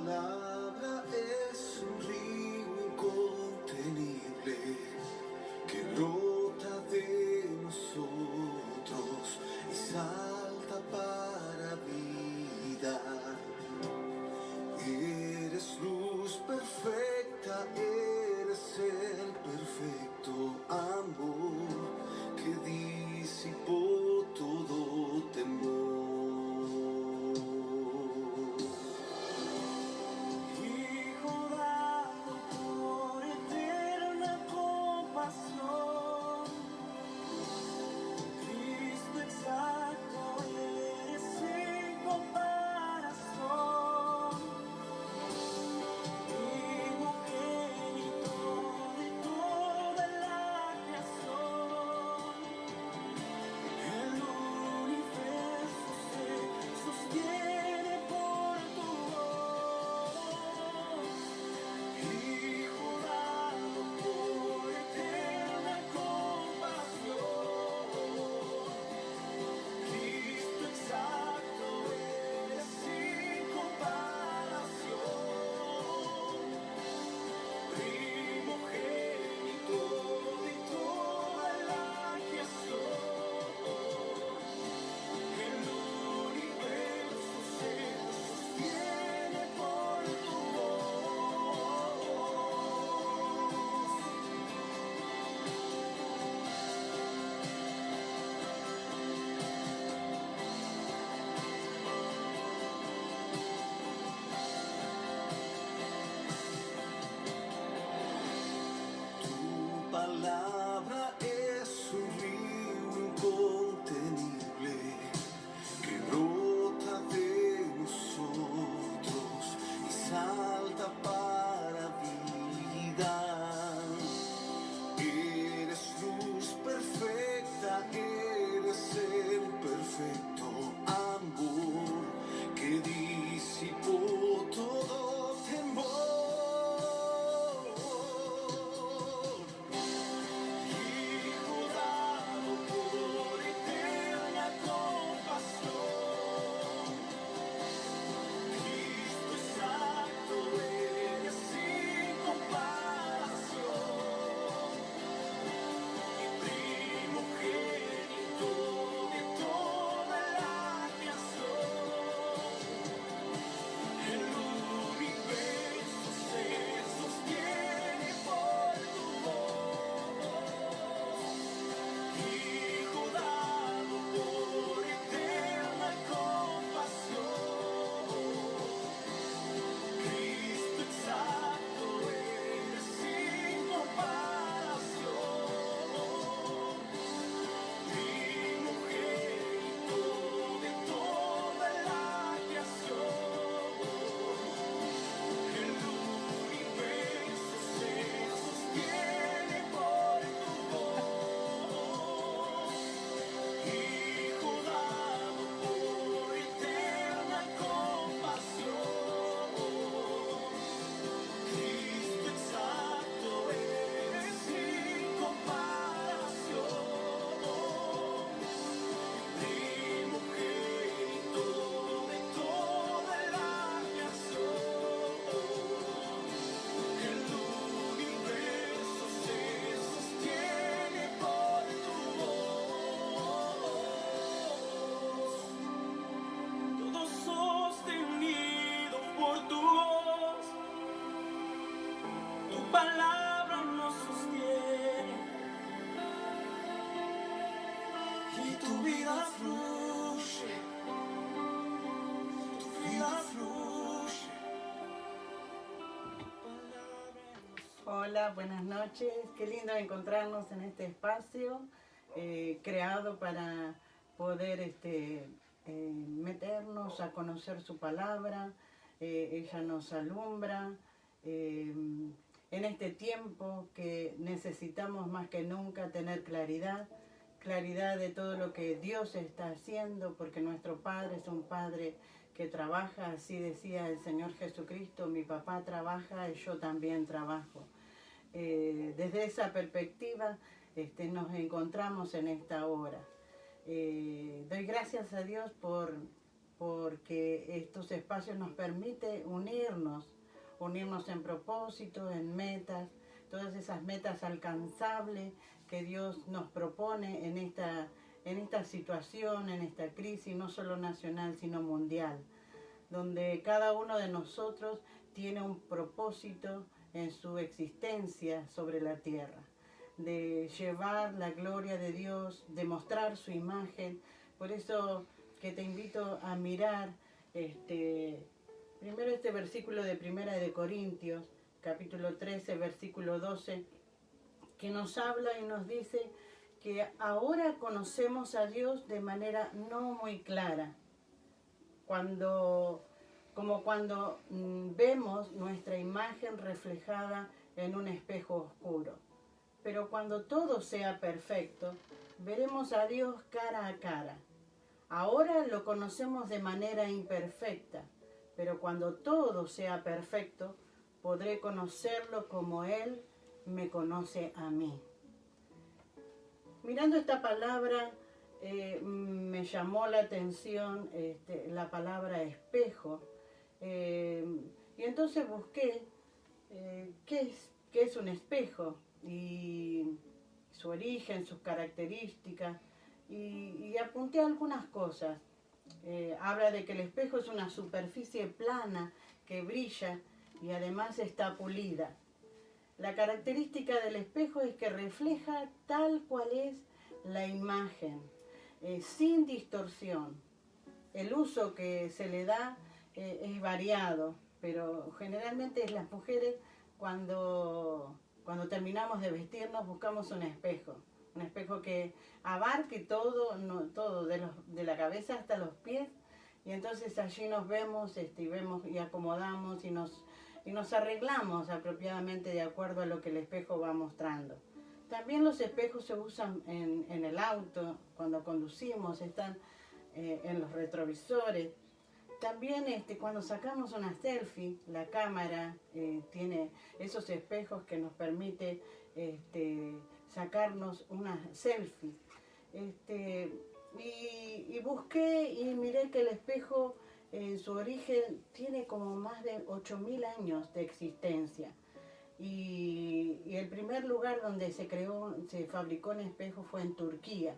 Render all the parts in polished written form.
palabra es un río incontenible que brota de nosotros y salta para vida. Eres luz perfecta, eres el perfecto amor que disipó todo temor. Hijo dado por eterna compasión, Cristo exacto eres sin comparación. Palabra es un río incontenible que brota de nosotros y salta para vida. Eres luz perfecta, eres el perfecto amor que disipó todo temor. Palabra nos sostiene y tu vida fluye, tu vida fluye. Hola, buenas noches, qué lindo encontrarnos en este espacio creado para poder meternos a conocer su palabra. Ella nos alumbra en este tiempo que necesitamos más que nunca tener claridad de todo lo que Dios está haciendo, porque nuestro Padre es un Padre que trabaja, así decía el Señor Jesucristo: mi papá trabaja y yo también trabajo. Desde esa perspectiva nos encontramos en esta hora. Doy gracias a Dios por porque estos espacios nos permiten unirnos en propósito, en metas, todas esas metas alcanzables que Dios nos propone en esta situación, en esta crisis, no solo nacional, sino mundial, donde cada uno de nosotros tiene un propósito en su existencia sobre la tierra, de llevar la gloria de Dios, de mostrar su imagen. Por eso que te invito a mirar primero este versículo de Primera de Corintios, capítulo 13, versículo 12, que nos habla y nos dice que ahora conocemos a Dios de manera no muy clara, como cuando vemos nuestra imagen reflejada en un espejo oscuro. Pero cuando todo sea perfecto, veremos a Dios cara a cara. Ahora lo conocemos de manera imperfecta, pero cuando todo sea perfecto, podré conocerlo como Él me conoce a mí. Mirando esta palabra, me llamó la atención la palabra espejo, y entonces busqué qué es un espejo y su origen, sus características, y apunté algunas cosas. Habla de que el espejo es una superficie plana que brilla y además está pulida. La característica del espejo es que refleja tal cual es la imagen, sin distorsión. El uso que se le da es variado, pero generalmente las mujeres cuando terminamos de vestirnos buscamos un espejo que abarque todo de la cabeza hasta los pies, y entonces allí nos vemos, vemos y acomodamos y nos arreglamos apropiadamente de acuerdo a lo que el espejo va mostrando. También los espejos se usan en el auto, cuando conducimos, están en los retrovisores. También cuando sacamos una selfie, la cámara tiene esos espejos que nos permite sacarnos una selfie. Y busqué y miré que el espejo en su origen tiene como más de 8.000 años de existencia. Y el primer lugar donde se fabricó un espejo fue en Turquía,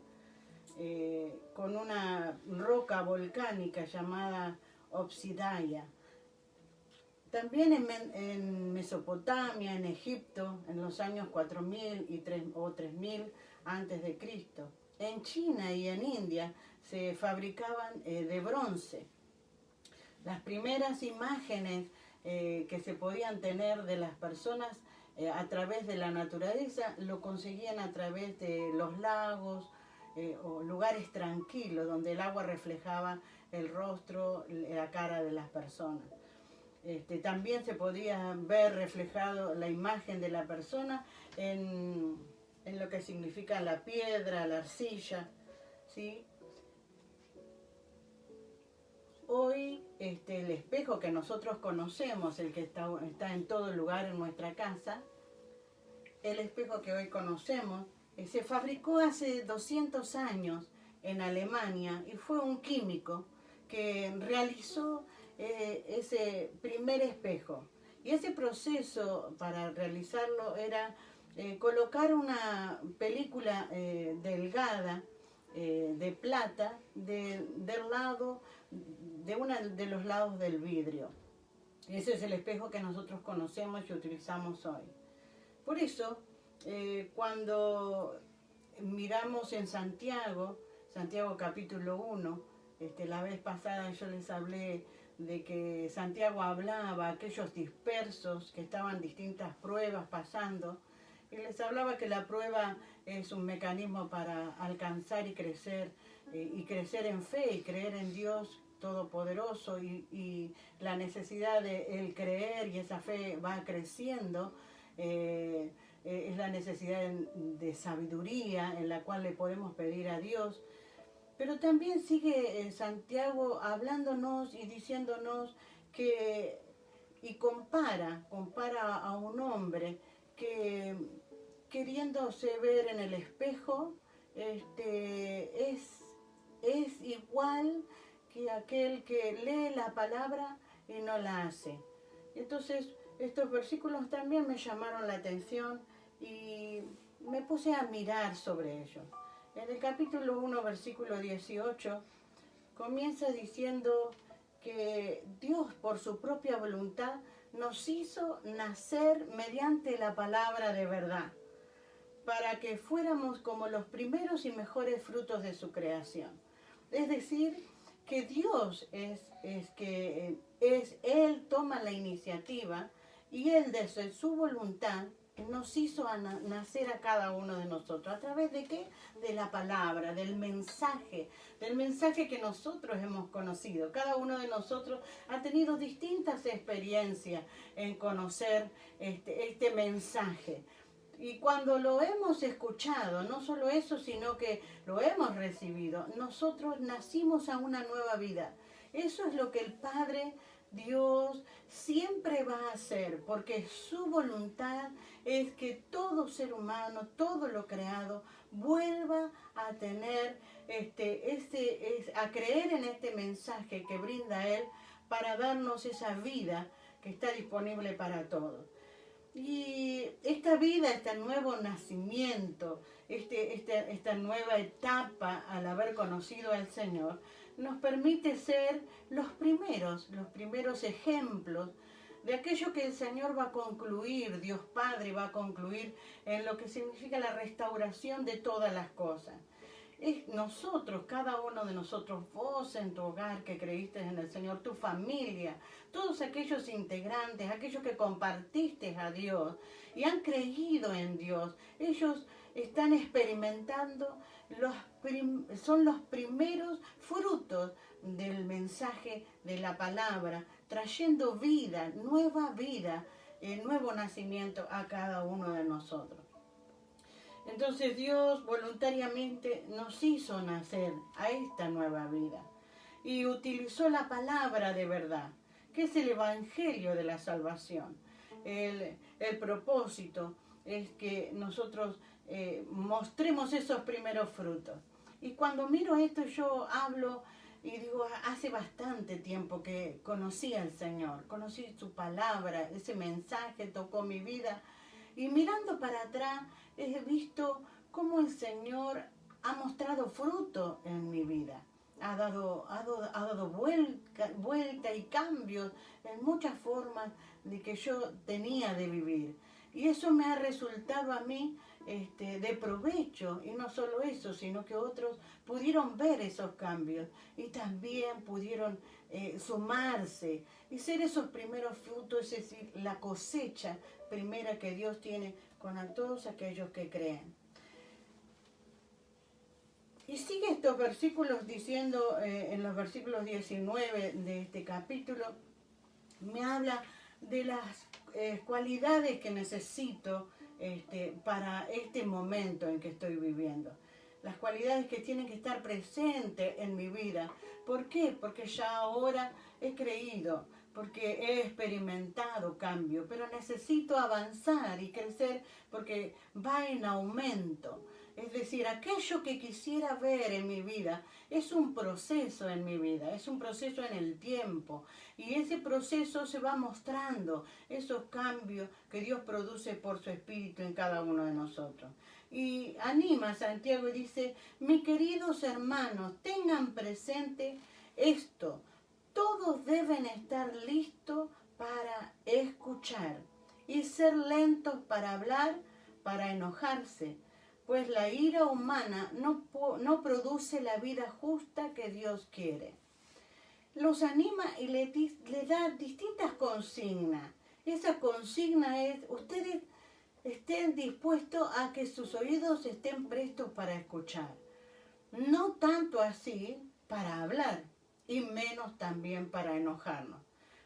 con una roca volcánica llamada Obsidiana. También en Mesopotamia, en Egipto, en los años 4000 o 3000 antes de Cristo. En China y en India se fabricaban de bronce. Las primeras imágenes que se podían tener de las personas a través de la naturaleza lo conseguían a través de los lagos o lugares tranquilos donde el agua reflejaba el rostro, la cara de las personas. También se podía ver reflejado la imagen de la persona en lo que significa la piedra, la arcilla, ¿sí? Hoy el espejo que nosotros conocemos, el que está en todo lugar en nuestra casa, el espejo que hoy conocemos, se fabricó hace 200 años en Alemania y fue un químico que realizó ese primer espejo. Y ese proceso para realizarlo era colocar una película delgada de plata del lado de uno de los lados del vidrio. Ese es el espejo que nosotros conocemos y utilizamos hoy. Por eso, cuando miramos en Santiago capítulo 1, la vez pasada yo les hablé de que Santiago hablaba a aquellos dispersos que estaban distintas pruebas pasando, y les hablaba que la prueba es un mecanismo para alcanzar y crecer en fe y creer en Dios Todopoderoso, y la necesidad de el creer y esa fe va creciendo. Es la necesidad de sabiduría en la cual le podemos pedir a Dios. Pero también sigue Santiago hablándonos y diciéndonos que, y compara a un hombre que, queriéndose ver en el espejo, es igual que aquel que lee la palabra y no la hace. Entonces, estos versículos también me llamaron la atención y me puse a mirar sobre ellos. En el capítulo 1, versículo 18, comienza diciendo que Dios, por su propia voluntad, nos hizo nacer mediante la palabra de verdad, para que fuéramos como los primeros y mejores frutos de su creación. Es decir, que Dios Él toma la iniciativa y Él desde su voluntad nos hizo nacer a cada uno de nosotros. ¿A través de qué? De la palabra, del mensaje que nosotros hemos conocido. Cada uno de nosotros ha tenido distintas experiencias en conocer este mensaje. Y cuando lo hemos escuchado, no solo eso, sino que lo hemos recibido, nosotros nacimos a una nueva vida. Eso es lo que el Padre Dios siempre va a hacer, porque su voluntad es que todo ser humano, todo lo creado, vuelva a tener a creer en este mensaje que brinda Él para darnos esa vida que está disponible para todos. Y esta vida, este nuevo nacimiento, esta nueva etapa al haber conocido al Señor, nos permite ser los primeros ejemplos de aquello que el Señor va a concluir, Dios Padre va a concluir en lo que significa la restauración de todas las cosas. Es nosotros, cada uno de nosotros, vos en tu hogar que creíste en el Señor, tu familia, todos aquellos integrantes, aquellos que compartiste a Dios y han creído en Dios, ellos están experimentando, son los primeros frutos del mensaje de la palabra, trayendo vida, nuevo nacimiento a cada uno de nosotros. Entonces Dios voluntariamente nos hizo nacer a esta nueva vida y utilizó la palabra de verdad, que es el Evangelio de la salvación. El propósito es que nosotros mostremos esos primeros frutos. Y cuando miro esto yo hablo y digo, hace bastante tiempo que conocí al Señor, conocí su palabra, ese mensaje tocó mi vida. Y mirando para atrás, he visto cómo el Señor ha mostrado fruto en mi vida. Ha dado vuelta y cambios en muchas formas de que yo tenía de vivir. Y eso me ha resultado a mí de provecho. Y no solo eso, sino que otros pudieron ver esos cambios y también pudieron sumarse y ser esos primeros frutos, es decir, la cosecha primera que Dios tiene con todos aquellos que creen. Y sigue estos versículos diciendo, en los versículos 19 de este capítulo, me habla de las cualidades que necesito para este momento en que estoy viviendo. Las cualidades que tienen que estar presentes en mi vida. ¿Por qué? Porque ya ahora he creído, porque he experimentado cambio, pero necesito avanzar y crecer porque va en aumento. Es decir, aquello que quisiera ver en mi vida es un proceso en mi vida, es un proceso en el tiempo. Y ese proceso se va mostrando, esos cambios que Dios produce por su Espíritu en cada uno de nosotros. Y anima a Santiago y dice, mis queridos hermanos, tengan presente esto. Todos deben estar listos para escuchar y ser lentos para hablar, para enojarse, pues la ira humana no produce la vida justa que Dios quiere. Los anima y le da distintas consignas. Esa consigna es, ustedes estén dispuestos a que sus oídos estén prestos para escuchar. No tanto así para hablar y menos también para enojarnos.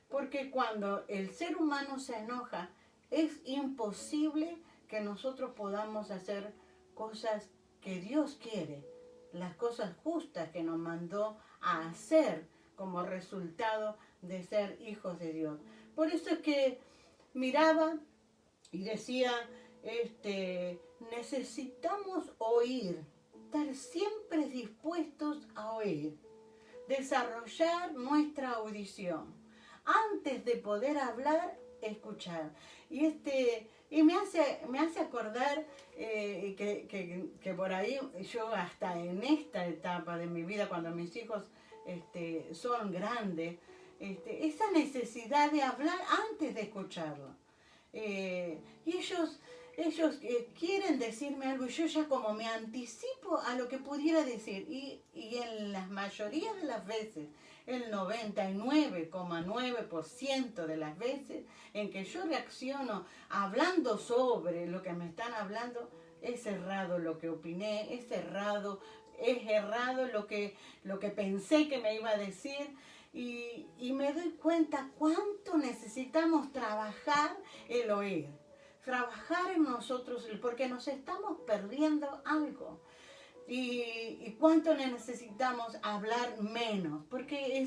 Porque cuando el ser humano se enoja, es imposible que nosotros podamos hacer cosas que Dios quiere, las cosas justas que nos mandó a hacer como resultado de ser hijos de Dios. Por eso es que miraba y decía, necesitamos oír, estar siempre dispuestos a oír. desarrollar nuestra audición. Antes de poder hablar, escuchar. Y me hace acordar que por ahí yo hasta en esta etapa de mi vida, cuando mis hijos son grandes, esa necesidad de hablar antes de escucharlo. Y ellos quieren decirme algo y yo ya como me anticipo a lo que pudiera decir. Y en la mayoría de las veces, el 99,9% de las veces en que yo reacciono hablando sobre lo que me están hablando, es errado lo que opiné, es errado lo que pensé que me iba a decir. Y me doy cuenta cuánto necesitamos trabajar el oír, trabajar en nosotros, porque nos estamos perdiendo algo. Y cuánto necesitamos hablar menos, porque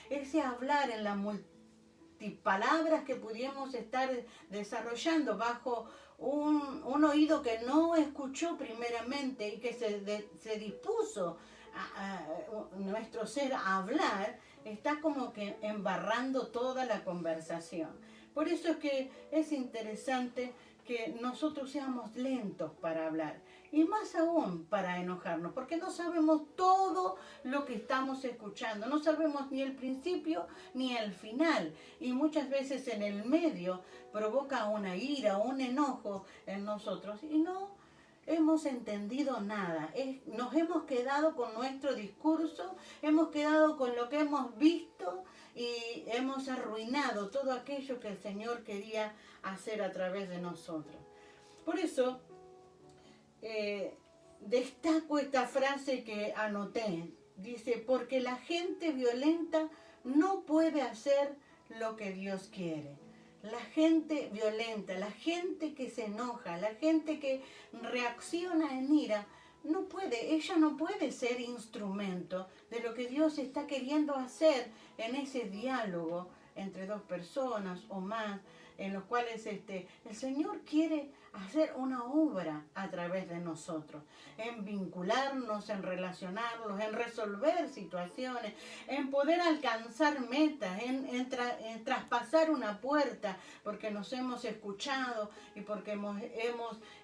ese hablar en las multipalabras que pudiéramos estar desarrollando bajo un oído que no escuchó primeramente y que se dispuso a nuestro ser a hablar, está como que embarrando toda la conversación. Por eso es que es interesante que nosotros seamos lentos para hablar y más aún para enojarnos, porque no sabemos todo lo que estamos escuchando, no sabemos ni el principio ni el final, y muchas veces en el medio provoca una ira, un enojo en nosotros y no hemos entendido nada. Nos hemos quedado con nuestro discurso, hemos quedado con lo que hemos visto y hemos arruinado todo aquello que el Señor quería hacer a través de nosotros. Por eso destaco esta frase que anoté. Dice, porque la gente violenta no puede hacer lo que Dios quiere. La gente violenta, la gente que se enoja, la gente que reacciona en ira, ella no puede ser instrumento de lo que Dios está queriendo hacer en ese diálogo entre dos personas o más, en los cuales el Señor quiere hacer una obra a través de nosotros, en vincularnos, en relacionarnos, en resolver situaciones, en poder alcanzar metas, en traspasar una puerta, porque nos hemos escuchado y porque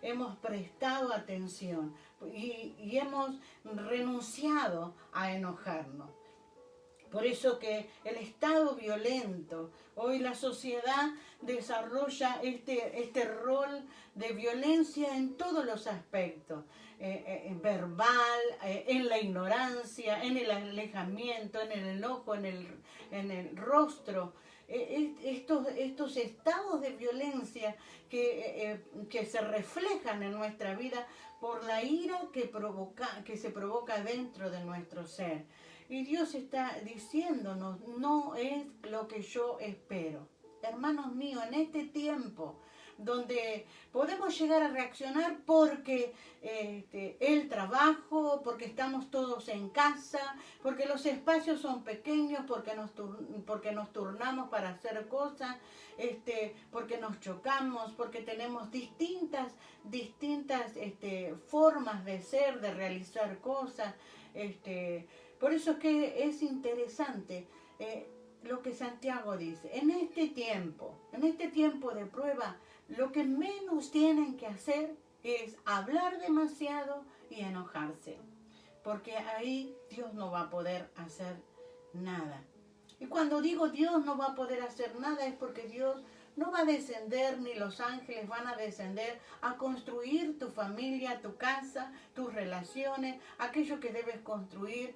hemos prestado atención y hemos renunciado a enojarnos. Por eso que el estado violento, hoy la sociedad desarrolla este rol de violencia en todos los aspectos, verbal, en la ignorancia, en el alejamiento, en el enojo, en el rostro. Estos estados de violencia que se reflejan en nuestra vida por la ira que se provoca dentro de nuestro ser. Y Dios está diciéndonos, no es lo que yo espero. Hermanos míos, en este tiempo donde podemos llegar a reaccionar porque el trabajo, porque estamos todos en casa, porque los espacios son pequeños, porque nos turnamos para hacer cosas, porque nos chocamos, porque tenemos distintas formas de ser, de realizar cosas. Por eso es que es interesante lo que Santiago dice. En este tiempo de prueba, lo que menos tienen que hacer es hablar demasiado y enojarse. Porque ahí Dios no va a poder hacer nada. Y cuando digo Dios no va a poder hacer nada es porque Dios no va a descender, ni los ángeles van a descender a construir tu familia, tu casa, tus relaciones, aquello que debes construir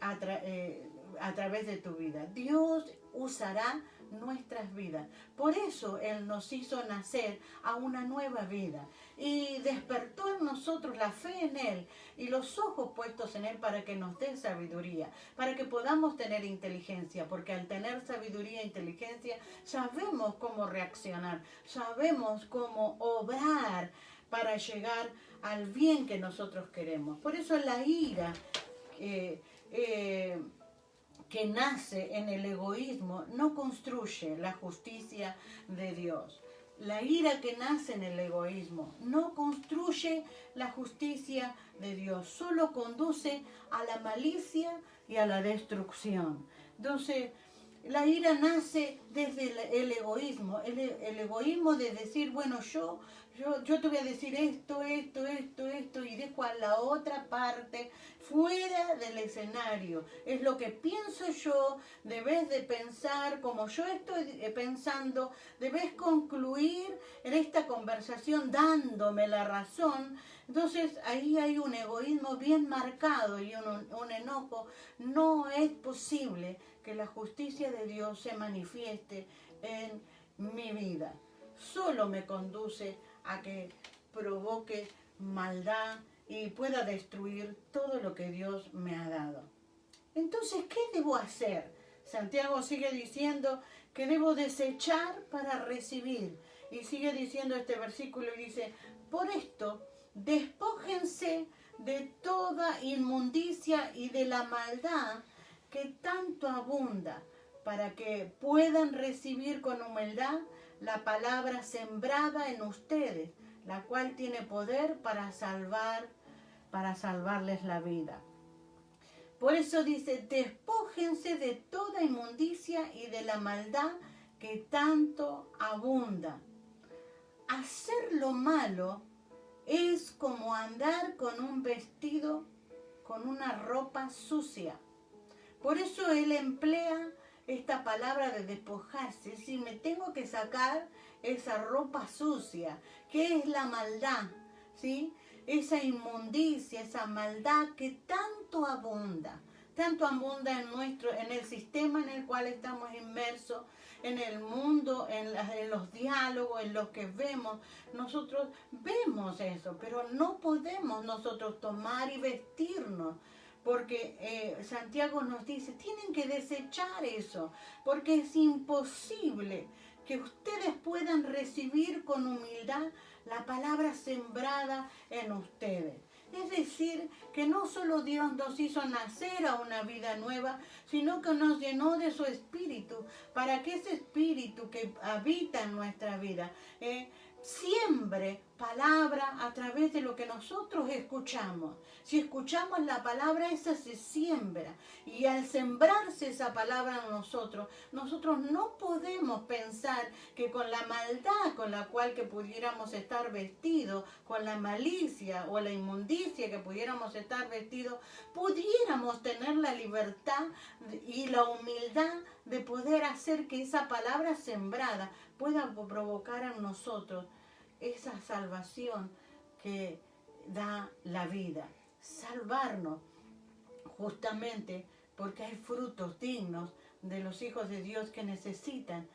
a través de tu vida. Dios usará nuestras vidas. Por eso Él nos hizo nacer a una nueva vida y despertó en nosotros la fe en Él y los ojos puestos en Él para que nos dé sabiduría, para que podamos tener inteligencia, porque al tener sabiduría e inteligencia sabemos cómo reaccionar, sabemos cómo obrar para llegar al bien que nosotros queremos. Por eso la ira que nace en el egoísmo no construye la justicia de Dios. la ira que nace en el egoísmo no construye la justicia de Dios, solo conduce a la malicia y a la destrucción. Entonces, la ira nace desde el egoísmo, el egoísmo de decir, bueno, yo te voy a decir esto, y dejo a la otra parte fuera del escenario. Es lo que pienso yo, debes de pensar como yo estoy pensando, debes concluir en esta conversación dándome la razón. Entonces ahí hay un egoísmo bien marcado y un enojo. No es posible que la justicia de Dios se manifieste en mi vida. Solo me conduce a que provoque maldad y pueda destruir todo lo que Dios me ha dado. Entonces, ¿qué debo hacer? Santiago sigue diciendo que debo desechar para recibir. Y sigue diciendo este versículo y dice, por esto, despójense de toda inmundicia y de la maldad que tanto abunda, para que puedan recibir con humildad la palabra sembrada en ustedes, la cual tiene poder para salvarles la vida. Por eso dice, despójense de toda inmundicia y de la maldad que tanto abunda. Hacer lo malo es como andar con un vestido, con una ropa sucia. Por eso él emplea esta palabra de despojarse. Si me tengo que sacar esa ropa sucia, que es la maldad, ¿sí? Esa inmundicia, esa maldad que tanto abunda en el sistema en el cual estamos inmersos, en el mundo, en los diálogos, en los que vemos. Nosotros vemos eso, pero no podemos nosotros tomar y vestirnos. Porque Santiago nos dice, tienen que desechar eso, porque es imposible que ustedes puedan recibir con humildad la palabra sembrada en ustedes. Es decir, que no solo Dios nos hizo nacer a una vida nueva, sino que nos llenó de su espíritu, para que ese espíritu que habita en nuestra vida siembre palabra a través de lo que nosotros escuchamos. Si escuchamos la palabra, esa se siembra. Y al sembrarse esa palabra en nosotros no podemos pensar que con la maldad con la cual que pudiéramos estar vestidos, con la malicia o la inmundicia que pudiéramos estar vestidos, pudiéramos tener la libertad y la humildad de poder hacer que esa palabra sembrada pueda provocar en nosotros esa salvación que da la vida. Salvarnos justamente porque hay frutos dignos de los hijos de Dios que necesitan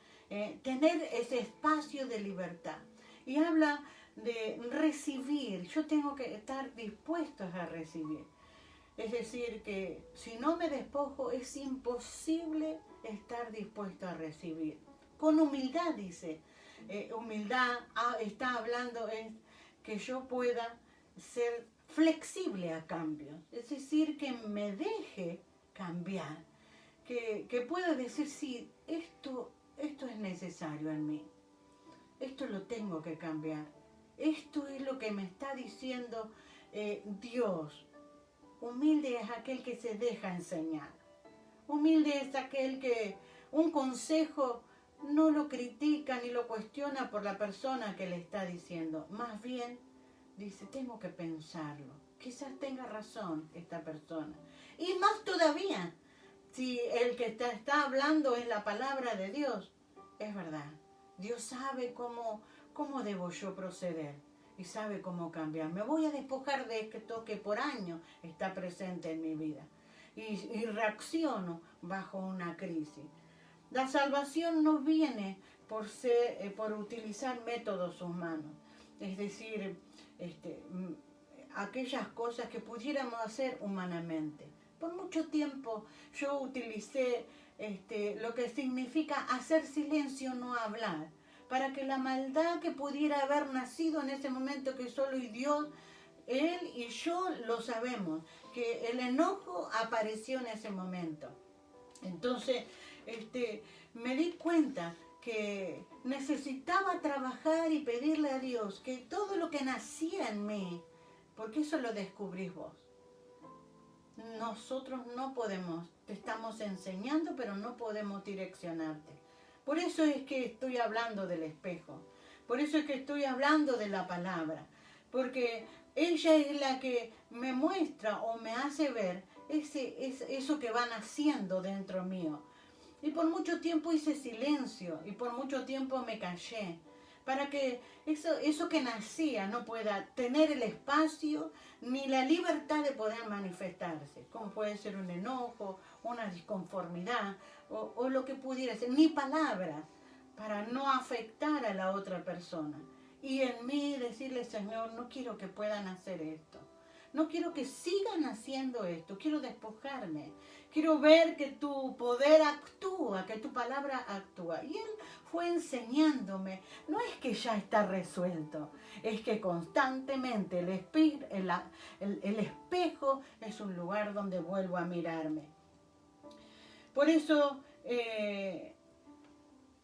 tener ese espacio de libertad. Y habla de recibir. Yo tengo que estar dispuestos a recibir. Es decir, que si no me despojo es imposible estar dispuesto a recibir. Con humildad, dice. Humildad está hablando es que yo pueda ser flexible a cambio. Es decir, que me deje cambiar. Que pueda decir, sí, esto es necesario en mí. Esto lo tengo que cambiar. Esto es lo que me está diciendo Dios. Humilde es aquel que se deja enseñar. Humilde es aquel que un consejo no lo critica ni lo cuestiona por la persona que le está diciendo. Más bien dice, tengo que pensarlo. Quizás tenga razón esta persona. Y más todavía, si el que está hablando es la palabra de Dios, es verdad. Dios sabe cómo debo yo proceder y sabe cómo cambiar. Me voy a despojar de esto que por años está presente en mi vida y reacciono bajo una crisis. La salvación no viene por utilizar métodos humanos, es decir, aquellas cosas que pudiéramos hacer humanamente. Por mucho tiempo yo utilicé lo que significa hacer silencio, no hablar, para que la maldad que pudiera haber nacido en ese momento, que solo Dios, Él y yo lo sabemos, que el enojo apareció en ese momento. Entonces, me di cuenta que necesitaba trabajar y pedirle a Dios que todo lo que nacía en mí, porque eso lo descubrís vos. Nosotros no podemos, te estamos enseñando, pero no podemos direccionarte. Por eso es que estoy hablando del espejo. Por eso es que estoy hablando de la palabra. Porque ella es la que me muestra o me hace ver eso que van haciendo dentro mío. Y por mucho tiempo hice silencio y por mucho tiempo me callé. Para que eso que nacía no pueda tener el espacio ni la libertad de poder manifestarse. Como puede ser un enojo, una disconformidad o lo que pudiera ser. Ni palabras para no afectar a la otra persona. Y en mí decirle, Señor, no quiero que puedan hacer esto. No quiero que sigan haciendo esto. Quiero despojarme. Quiero ver que tu poder actúa, que tu palabra actúa. Y Él fue enseñándome. No es que ya está resuelto. Es que constantemente el espejo es un lugar donde vuelvo a mirarme. Por eso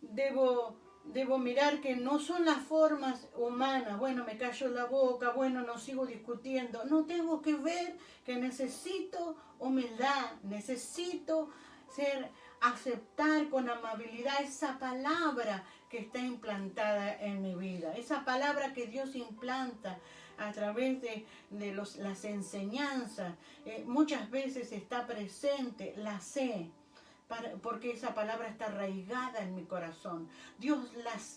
debo mirar que no son las formas humanas, bueno, me callo la boca, bueno, no sigo discutiendo. No, tengo que ver que necesito humildad, necesito aceptar con amabilidad esa palabra que está implantada en mi vida, esa palabra que Dios implanta a través de las enseñanzas. Muchas veces está presente, la sé. Porque esa palabra está arraigada en mi corazón. Dios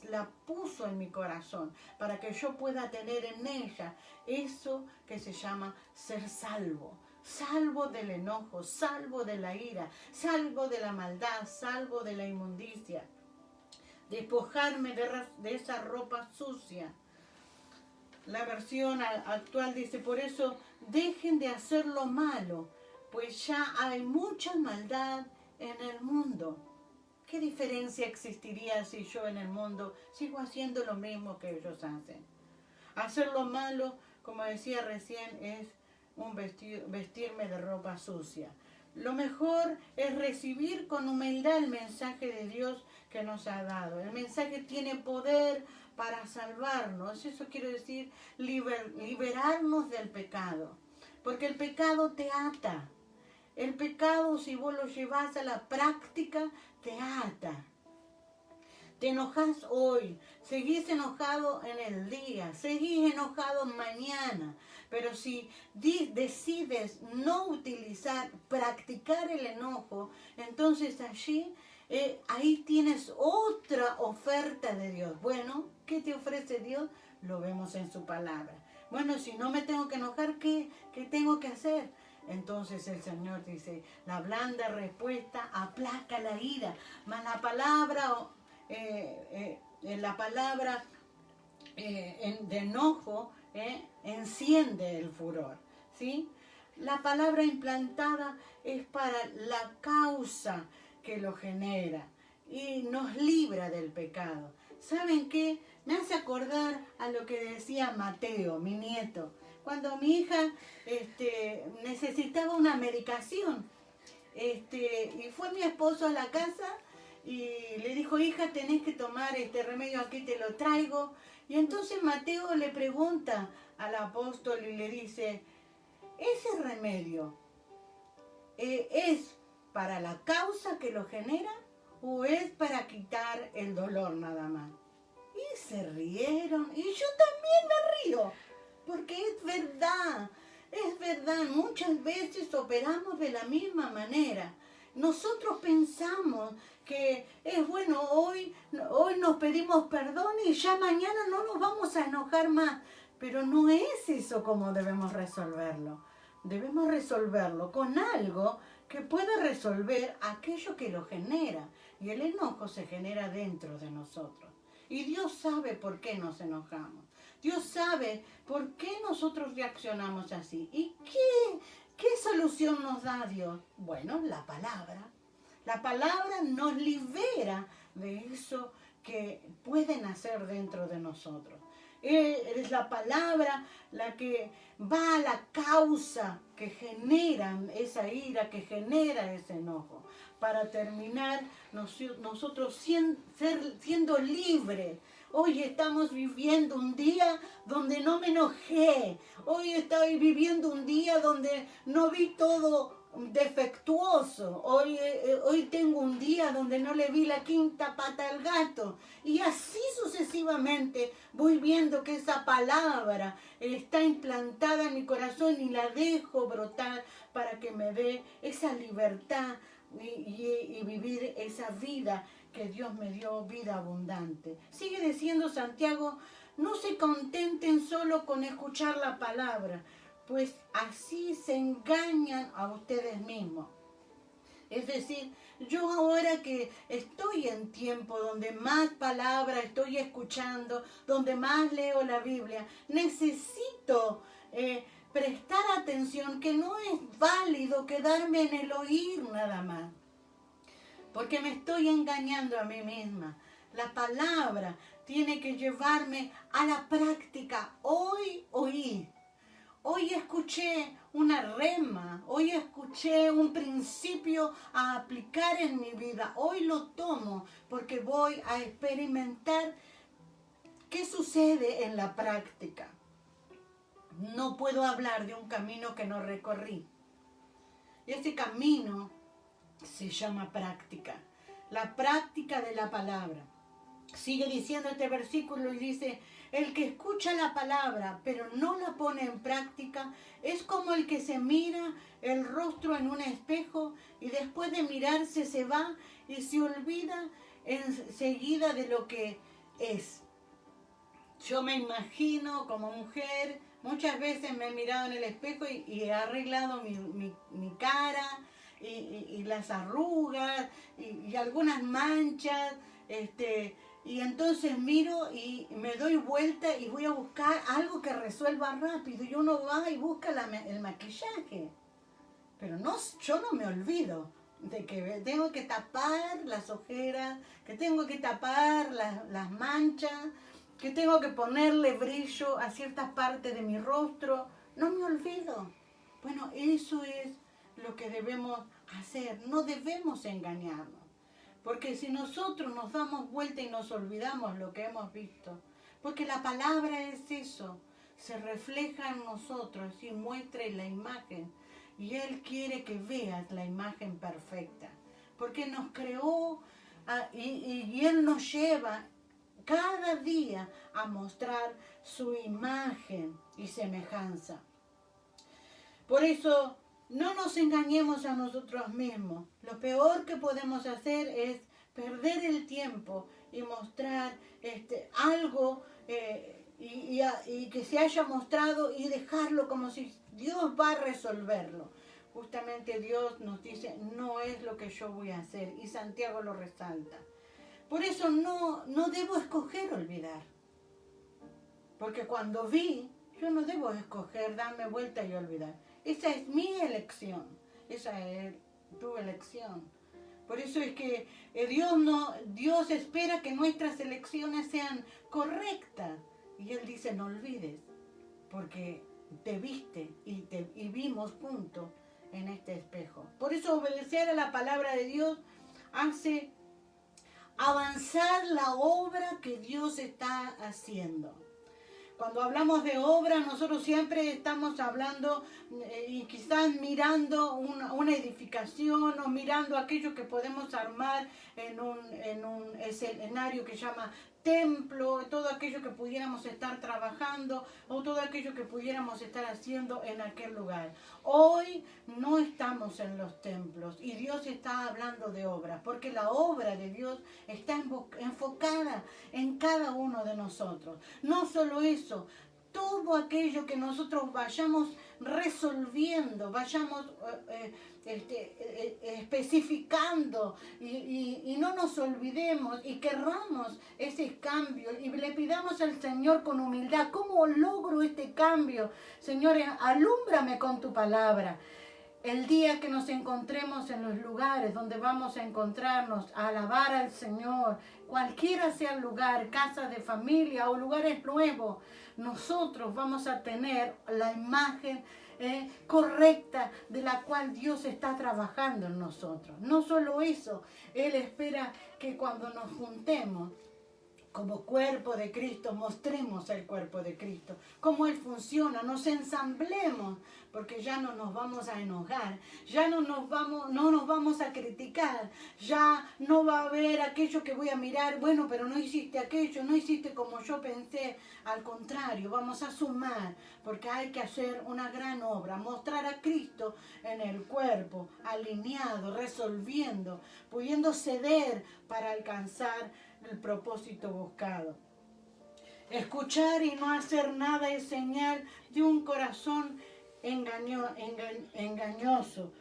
la puso en mi corazón para que yo pueda tener en ella eso que se llama ser salvo. Salvo del enojo, salvo de la ira, salvo de la maldad, salvo de la inmundicia. Despojarme de esa ropa sucia. La versión actual dice, por eso dejen de hacer lo malo, pues ya hay mucha maldad en el mundo. ¿Qué diferencia existiría si yo en el mundo sigo haciendo lo mismo que ellos hacen? Hacer lo malo, como decía recién, es vestirme de ropa sucia. Lo mejor es recibir con humildad el mensaje de Dios que nos ha dado. El mensaje tiene poder para salvarnos. Eso quiere decir liberarnos del pecado. Porque el pecado te ata. El pecado, si vos lo llevas a la práctica, te ata. Te enojas hoy, seguís enojado en el día, seguís enojado mañana. Pero si decides no practicar el enojo, entonces ahí tienes otra oferta de Dios. Bueno, ¿qué te ofrece Dios? Lo vemos en su palabra. Bueno, si no me tengo que enojar, ¿qué tengo que hacer? Entonces el Señor dice, la blanda respuesta aplaca la ira, mas la palabra de enojo enciende el furor, ¿sí? La palabra implantada es para la causa que lo genera y nos libra del pecado. ¿Saben qué? Me hace acordar a lo que decía Mateo, mi nieto. Cuando mi hija necesitaba una medicación, y fue mi esposo a la casa y le dijo, hija, tenés que tomar este remedio, aquí te lo traigo. Y entonces Mateo le pregunta al apóstol y le dice, ¿ese remedio es para la causa que lo genera o es para quitar el dolor nada más? Y se rieron y yo también me río. Porque es verdad, muchas veces operamos de la misma manera. Nosotros pensamos que es bueno, hoy nos pedimos perdón y ya mañana no nos vamos a enojar más. Pero no es eso como debemos resolverlo. Debemos resolverlo con algo que pueda resolver aquello que lo genera. Y el enojo se genera dentro de nosotros. Y Dios sabe por qué nos enojamos. Dios sabe por qué nosotros reaccionamos así. ¿Y qué solución nos da Dios? Bueno, la palabra. La palabra nos libera de eso que puede nacer dentro de nosotros. Es la palabra la que va a la causa que genera esa ira, que genera ese enojo. para terminar, nosotros siendo libres. Hoy estamos viviendo un día donde no me enojé. Hoy estoy viviendo un día donde no vi todo defectuoso. Hoy tengo un día donde no le vi la quinta pata al gato. Y así sucesivamente voy viendo que esa palabra está implantada en mi corazón y la dejo brotar para que me dé esa libertad y vivir esa vida que Dios me dio, vida abundante. Sigue diciendo Santiago, no se contenten solo con escuchar la palabra, pues así se engañan a ustedes mismos. Es decir, yo ahora que estoy en tiempo donde más palabras estoy escuchando, donde más leo la Biblia, necesito prestar atención, que no es válido quedarme en el oír nada más, porque me estoy engañando a mí misma. La palabra tiene que llevarme a la práctica. Hoy oí. Hoy escuché una rema, hoy escuché un principio a aplicar en mi vida. Hoy lo tomo porque voy a experimentar qué sucede en la práctica. No puedo hablar de un camino que no recorrí. Ese camino se llama práctica. La práctica de la palabra. Sigue diciendo este versículo y dice, el que escucha la palabra pero no la pone en práctica es como el que se mira el rostro en un espejo y después de mirarse se va y se olvida enseguida de lo que es. Yo me imagino como mujer, muchas veces me he mirado en el espejo y he arreglado mi cara y las arrugas y algunas manchas, y entonces miro y me doy vuelta y voy a buscar algo que resuelva rápido. Y uno va y busca el maquillaje. Pero no, yo no me olvido de que tengo que tapar las ojeras, que tengo que tapar las manchas, que tengo que ponerle brillo a ciertas partes de mi rostro. No me olvido. Bueno, eso es lo que debemos hacer. No debemos engañarnos. Porque si nosotros nos damos vuelta y nos olvidamos lo que hemos visto, porque la palabra es eso, se refleja en nosotros y muestra la imagen. Y Él quiere que veas la imagen perfecta. Porque nos creó y Él nos lleva cada día a mostrar su imagen y semejanza. Por eso, no nos engañemos a nosotros mismos. Lo peor que podemos hacer es perder el tiempo y mostrar algo y que se haya mostrado y dejarlo como si Dios va a resolverlo. Justamente Dios nos dice, no es lo que yo voy a hacer, y Santiago lo resalta. Por eso no debo escoger olvidar. Porque cuando vi, yo no debo escoger darme vuelta y olvidar. Esa es mi elección, esa es tu elección. Por eso es que Dios espera que nuestras elecciones sean correctas. Y Él dice, no olvides, porque te viste y vimos juntos en este espejo. Por eso obedecer a la palabra de Dios hace avanzar la obra que Dios está haciendo. Cuando hablamos de obra, nosotros siempre estamos hablando y quizás mirando una edificación o mirando aquello que podemos armar en un escenario que llama templo, todo aquello que pudiéramos estar trabajando o todo aquello que pudiéramos estar haciendo en aquel lugar. Hoy no estamos en los templos y Dios está hablando de obras, porque la obra de Dios está enfocada en cada uno de nosotros. No solo eso, todo aquello que nosotros vayamos resolviendo, vayamos especificando y no nos olvidemos y querramos ese cambio y le pidamos al Señor con humildad, ¿cómo logro este cambio? Señor, alúmbrame con tu palabra. El día que nos encontremos en los lugares donde vamos a encontrarnos a alabar al Señor, cualquiera sea el lugar, casa de familia o lugares nuevos, nosotros vamos a tener la imagen correcta de la cual Dios está trabajando en nosotros. No solo eso, Él espera que cuando nos juntemos como cuerpo de Cristo, mostremos el cuerpo de Cristo, cómo Él funciona, nos ensamblemos, porque ya no nos vamos a enojar, ya no nos vamos a criticar, ya no va a haber aquello que voy a mirar, bueno, pero no hiciste aquello, no hiciste como yo pensé, al contrario, vamos a sumar, porque hay que hacer una gran obra, mostrar a Cristo en el cuerpo, alineado, resolviendo, pudiendo ceder para alcanzar el propósito buscado. Escuchar y no hacer nada es señal de un corazón engañoso.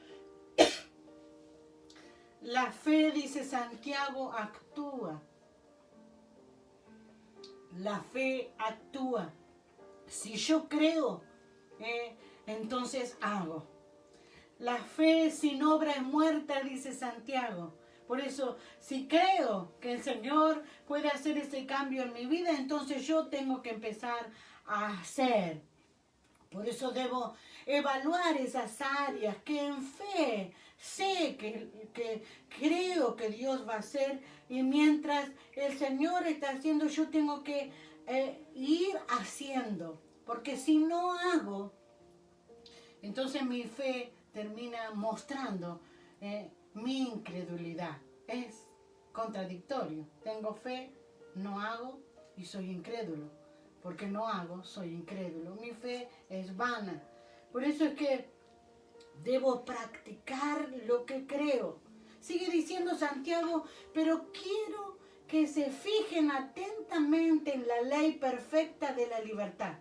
La fe, dice Santiago, actúa. La fe actúa. Si yo creo, entonces hago. La fe sin obra es muerta, dice Santiago. Por eso, si creo que el Señor puede hacer ese cambio en mi vida, entonces yo tengo que empezar a hacer. Por eso debo evaluar esas áreas que en fe sé que creo que Dios va a hacer. Y mientras el Señor está haciendo, yo tengo que ir haciendo. Porque si no hago, entonces mi fe termina mostrando mi incredulidad. Es contradictorio. Tengo fe, no hago y soy incrédulo. Porque no hago, soy incrédulo. Mi fe es vana. Por eso es que debo practicar lo que creo. Sigue diciendo Santiago, pero quiero que se fijen atentamente en la ley perfecta de la libertad.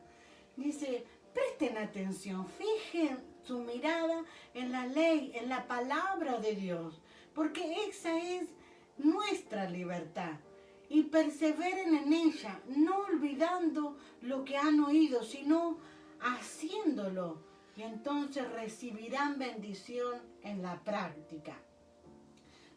Dice, presten atención, fijen su mirada en la ley, en la palabra de Dios, porque esa es nuestra libertad. Y perseveren en ella, no olvidando lo que han oído, sino haciéndolo. Y entonces recibirán bendición en la práctica.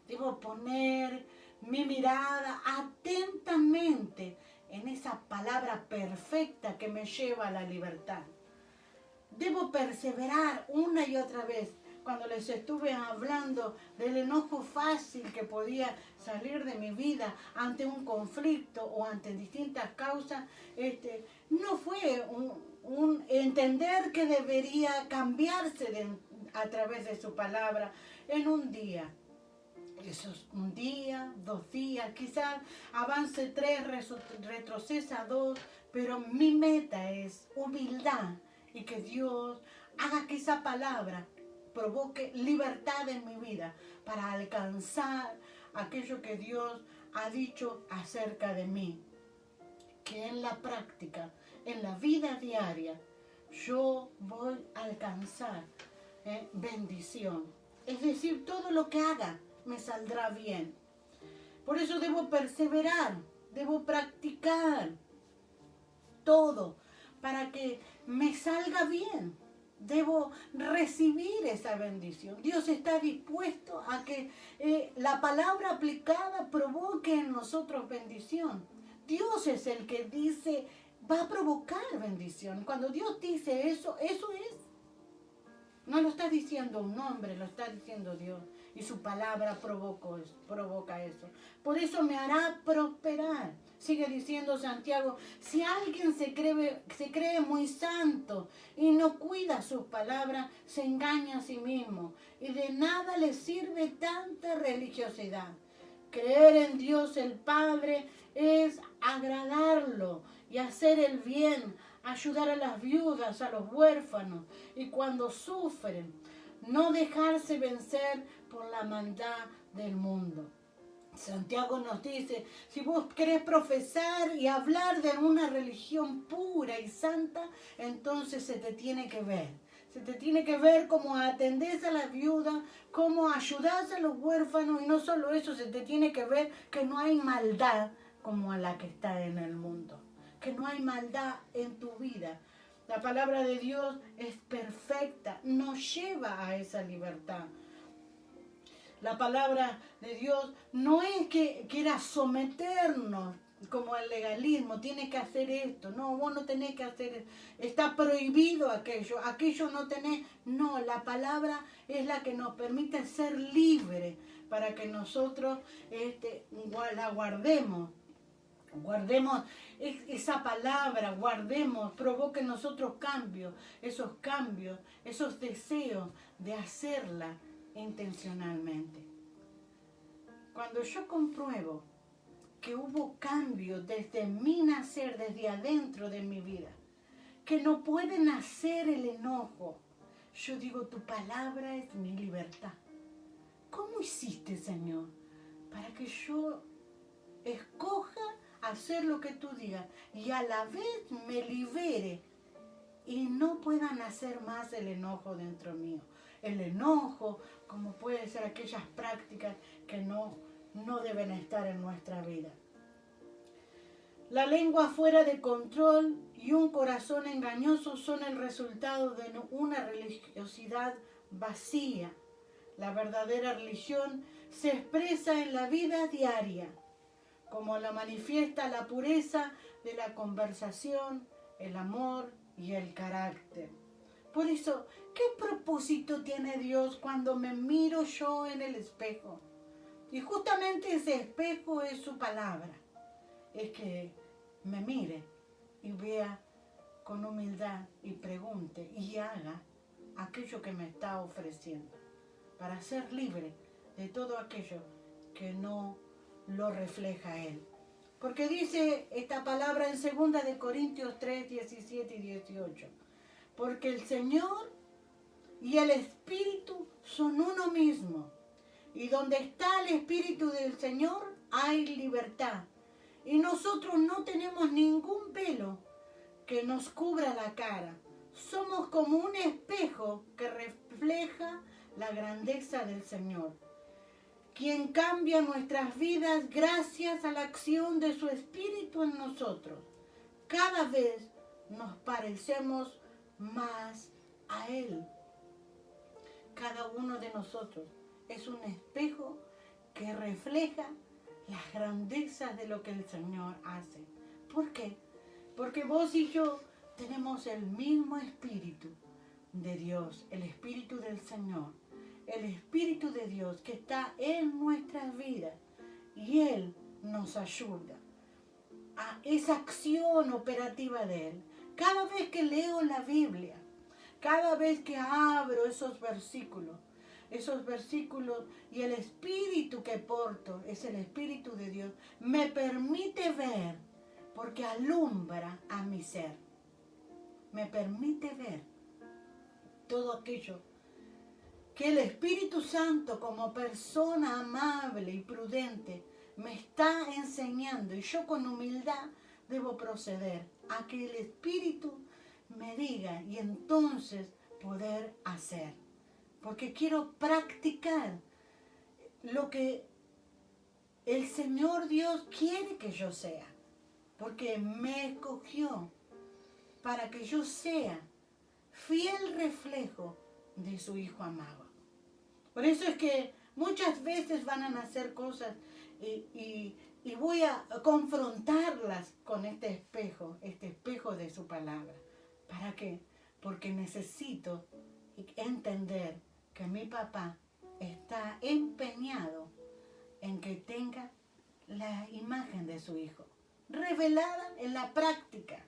Debo poner mi mirada atentamente en esa palabra perfecta que me lleva a la libertad. Debo perseverar una y otra vez. Cuando les estuve hablando del enojo fácil que podía salir de mi vida ante un conflicto o ante distintas causas, no fue un entender que debería cambiarse a través de su palabra en un día. Eso es un día, 2 días, quizás avance 3, retrocesa 2, pero mi meta es humildad y que Dios haga que esa palabra provoque libertad en mi vida para alcanzar aquello que Dios ha dicho acerca de mí. Que en la práctica, en la vida diaria, yo voy a alcanzar bendición. Es decir, todo lo que haga me saldrá bien. Por eso debo perseverar, debo practicar todo para que me salga bien. Debo recibir esa bendición. Dios está dispuesto a que la palabra aplicada provoque en nosotros bendición. Dios es el que dice, va a provocar bendición. Cuando Dios dice eso, eso es. No lo está diciendo un hombre, lo está diciendo Dios. Y su palabra provoca eso. Por eso me hará prosperar. Sigue diciendo Santiago, si alguien se cree muy santo y no cuida sus palabras, se engaña a sí mismo. Y de nada le sirve tanta religiosidad. Creer en Dios el Padre es agradarlo y hacer el bien, ayudar a las viudas, a los huérfanos, y cuando sufren, no dejarse vencer por la maldad del mundo. Santiago nos dice, si vos querés profesar y hablar de una religión pura y santa, entonces se te tiene que ver. Se te tiene que ver cómo atendés a las viudas, cómo ayudás a los huérfanos, y no solo eso, se te tiene que ver que no hay maldad como a la que está en el mundo. Que no hay maldad en tu vida. La palabra de Dios es perfecta, nos lleva a esa libertad. La palabra de Dios no es que quiera someternos como el legalismo, tienes que hacer esto, no, vos no tenés que hacer esto, está prohibido aquello no tenés, no, la palabra es la que nos permite ser libres para que nosotros la guardemos esa palabra, guardemos, provoque en nosotros cambios, esos deseos de hacerla intencionalmente. Cuando yo compruebo que hubo cambios desde mi nacer, desde adentro de mi vida, que no puede nacer el enojo, yo digo, tu palabra es mi libertad. ¿Cómo hiciste, Señor, para que yo escoja hacer lo que tú digas y a la vez me libere y no pueda nacer más el enojo dentro mío? El enojo, como puede ser aquellas prácticas que no deben estar en nuestra vida. La lengua fuera de control y un corazón engañoso son el resultado de una religiosidad vacía. La verdadera religión se expresa en la vida diaria, como la manifiesta la pureza de la conversación, el amor y el carácter. Por eso, ¿qué propósito tiene Dios cuando me miro yo en el espejo? Y justamente ese espejo es su palabra. Es que me mire y vea con humildad y pregunte y haga aquello que me está ofreciendo para ser libre de todo aquello que no lo refleja a Él. Porque dice esta palabra en 2 Corintios 3, 17 y 18. Porque el Señor y el Espíritu son uno mismo. Y donde está el Espíritu del Señor hay libertad. Y nosotros no tenemos ningún velo que nos cubra la cara. Somos como un espejo que refleja la grandeza del Señor, quien cambia nuestras vidas gracias a la acción de su Espíritu en nosotros. Cada vez nos parecemos más a Él. Cada uno de nosotros es un espejo que refleja las grandezas de lo que el Señor hace. ¿Por qué? Porque vos y yo tenemos el mismo Espíritu de Dios, el Espíritu del Señor, el Espíritu de Dios que está en nuestras vidas y Él nos ayuda a esa acción operativa de Él. Cada vez que leo la Biblia, cada vez que abro esos versículos y el Espíritu que porto es el Espíritu de Dios, me permite ver porque alumbra a mi ser. Me permite ver todo aquello que el Espíritu Santo como persona amable y prudente me está enseñando y yo con humildad debo proceder a que el Espíritu me diga y entonces poder hacer. Porque quiero practicar lo que el Señor Dios quiere que yo sea. Porque me escogió para que yo sea fiel reflejo de su Hijo amado. Por eso es que muchas veces van a nacer cosas y voy a confrontarlas con este espejo de su palabra. ¿Para qué? Porque necesito entender que mi papá está empeñado en que tenga la imagen de su Hijo, revelada en la práctica,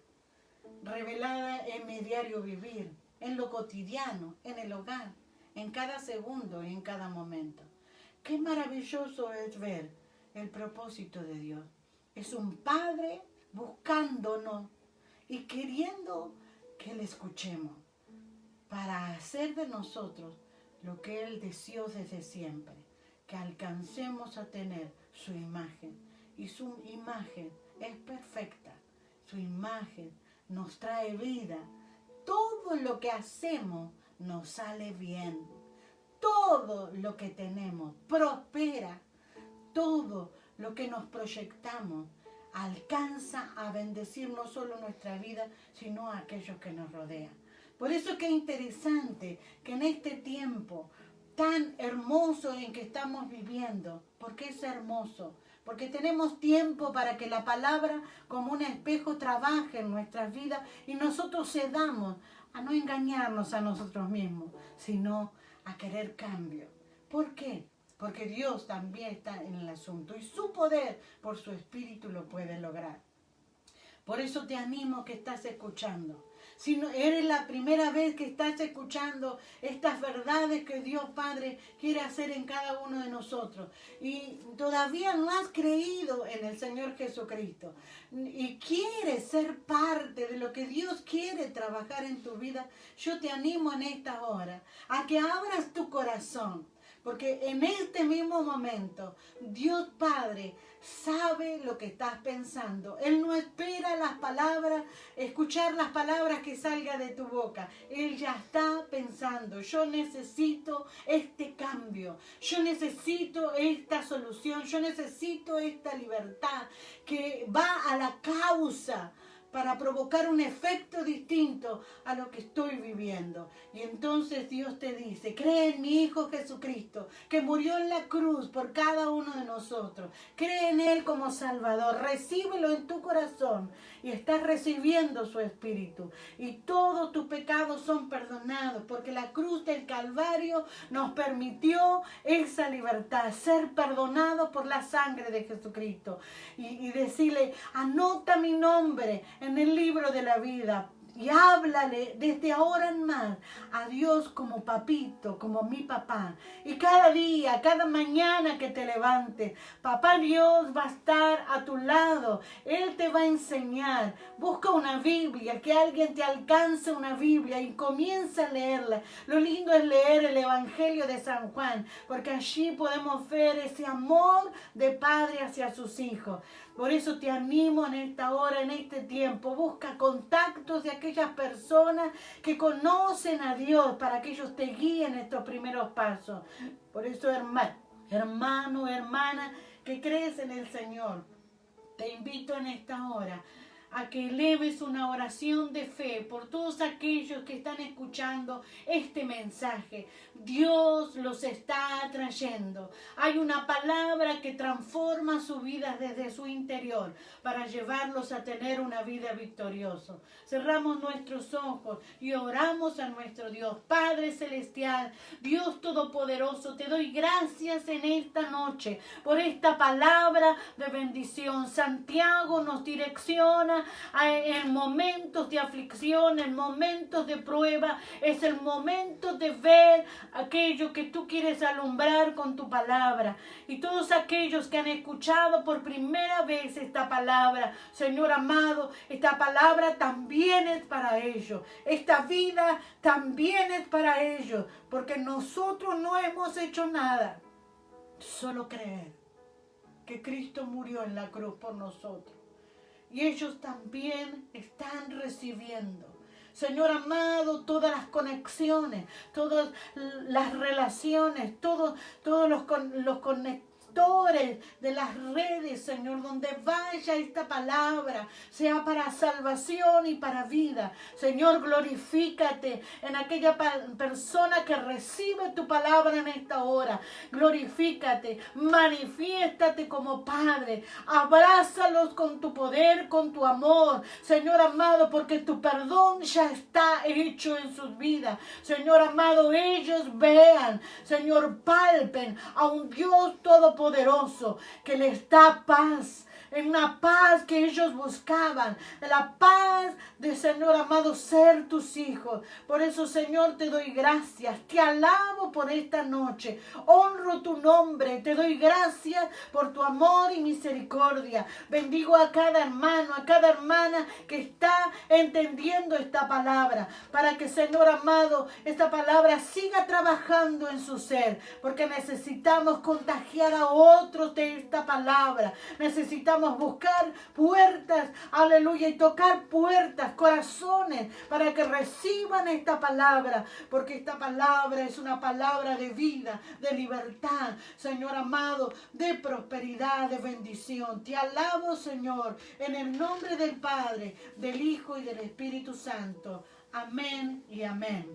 revelada en mi diario vivir, en lo cotidiano, en el hogar, en cada segundo y en cada momento. Qué maravilloso es ver el propósito de Dios. Es un Padre buscándonos y queriendo que le escuchemos para hacer de nosotros lo que Él deseó desde siempre, que alcancemos a tener su imagen. Y su imagen es perfecta, su imagen nos trae vida. Todo lo que hacemos nos sale bien. Todo lo que tenemos prospera. Todo lo que nos proyectamos alcanza a bendecir no solo nuestra vida, sino a aquellos que nos rodean. Por eso qué interesante que en este tiempo tan hermoso en que estamos viviendo, porque es hermoso, porque tenemos tiempo para que la palabra como un espejo trabaje en nuestras vidas y nosotros cedamos a no engañarnos a nosotros mismos, sino a querer cambio. ¿Por qué? Porque Dios también está en el asunto y su poder por su espíritu lo puede lograr. Por eso te animo que estás escuchando. Si no, eres la primera vez que estás escuchando estas verdades que Dios Padre quiere hacer en cada uno de nosotros y todavía no has creído en el Señor Jesucristo y quieres ser parte de lo que Dios quiere trabajar en tu vida, yo te animo en esta hora a que abras tu corazón. Porque en este mismo momento, Dios Padre sabe lo que estás pensando. Él no espera las palabras, escuchar las palabras que salgan de tu boca. Él ya está pensando, yo necesito este cambio, yo necesito esta solución, yo necesito esta libertad que va a la causa para provocar un efecto distinto a lo que estoy viviendo. Y entonces Dios te dice, cree en mi Hijo Jesucristo, que murió en la cruz por cada uno de nosotros. Cree en Él como Salvador, recíbelo en tu corazón y estás recibiendo su Espíritu. Y todos tus pecados son perdonados, porque la cruz del Calvario nos permitió esa libertad, ser perdonados por la sangre de Jesucristo. Y decirle, anota mi nombre en el libro de la vida y háblale desde ahora en más a Dios como papito, como mi papá. Y cada día, cada mañana que te levantes, papá Dios va a estar a tu lado. Él te va a enseñar. Busca una Biblia, que alguien te alcance una Biblia y comienza a leerla. Lo lindo es leer el Evangelio de San Juan, porque allí podemos ver ese amor de padre hacia sus hijos. Por eso te animo en esta hora, en este tiempo. Busca contactos de aquellas personas que conocen a Dios para que ellos te guíen estos primeros pasos. Por eso, hermano, hermana, que crees en el Señor, te invito en esta hora a que eleves una oración de fe por todos aquellos que están escuchando este mensaje. Dios los está atrayendo. Hay una palabra que transforma su vida desde su interior para llevarlos a tener una vida victoriosa. Cerramos nuestros ojos y oramos a nuestro Dios. Padre Celestial, Dios Todopoderoso, te doy gracias en esta noche por esta palabra de bendición. Santiago nos direcciona en momentos de aflicción, en momentos de prueba. Es el momento de ver aquello que tú quieres alumbrar con tu palabra. Y todos aquellos que han escuchado por primera vez esta palabra, Señor amado, esta palabra también es para ellos. Esta vida también es para ellos, porque nosotros no hemos hecho nada, solo creer que Cristo murió en la cruz por nosotros. Y ellos también están recibiendo, Señor amado, todas las conexiones, todas las relaciones, todos los conectores de las redes, Señor, donde vaya esta palabra, sea para salvación y para vida. Señor, glorifícate en aquella persona que recibe tu palabra en esta hora. Glorifícate, manifiéstate como Padre, abrázalos con tu poder, con tu amor, Señor amado, porque tu perdón ya está hecho en sus vidas. Señor amado, ellos vean, Señor, palpen a un Dios todopoderoso que les da paz, en una paz que ellos buscaban, en la paz de, Señor amado, ser tus hijos. Por eso, Señor, te doy gracias, te alabo por esta noche, honro tu nombre, te doy gracias por tu amor y misericordia. Bendigo a cada hermano, a cada hermana que está entendiendo esta palabra, para que, Señor amado, esta palabra siga trabajando en su ser, porque necesitamos contagiar a otros de esta palabra. Necesitamos buscar puertas, aleluya, y tocar puertas, corazones, para que reciban esta palabra, porque esta palabra es una palabra de vida, de libertad, Señor amado, de prosperidad, de bendición. Te alabo, Señor, en el nombre del Padre, del Hijo y del Espíritu Santo. Amén y amén.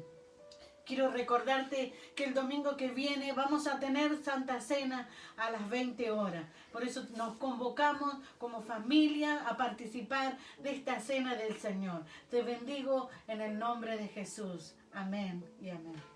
Quiero recordarte que el domingo que viene vamos a tener Santa Cena a las 20 horas. Por eso nos convocamos como familia a participar de esta cena del Señor. Te bendigo en el nombre de Jesús. Amén y amén.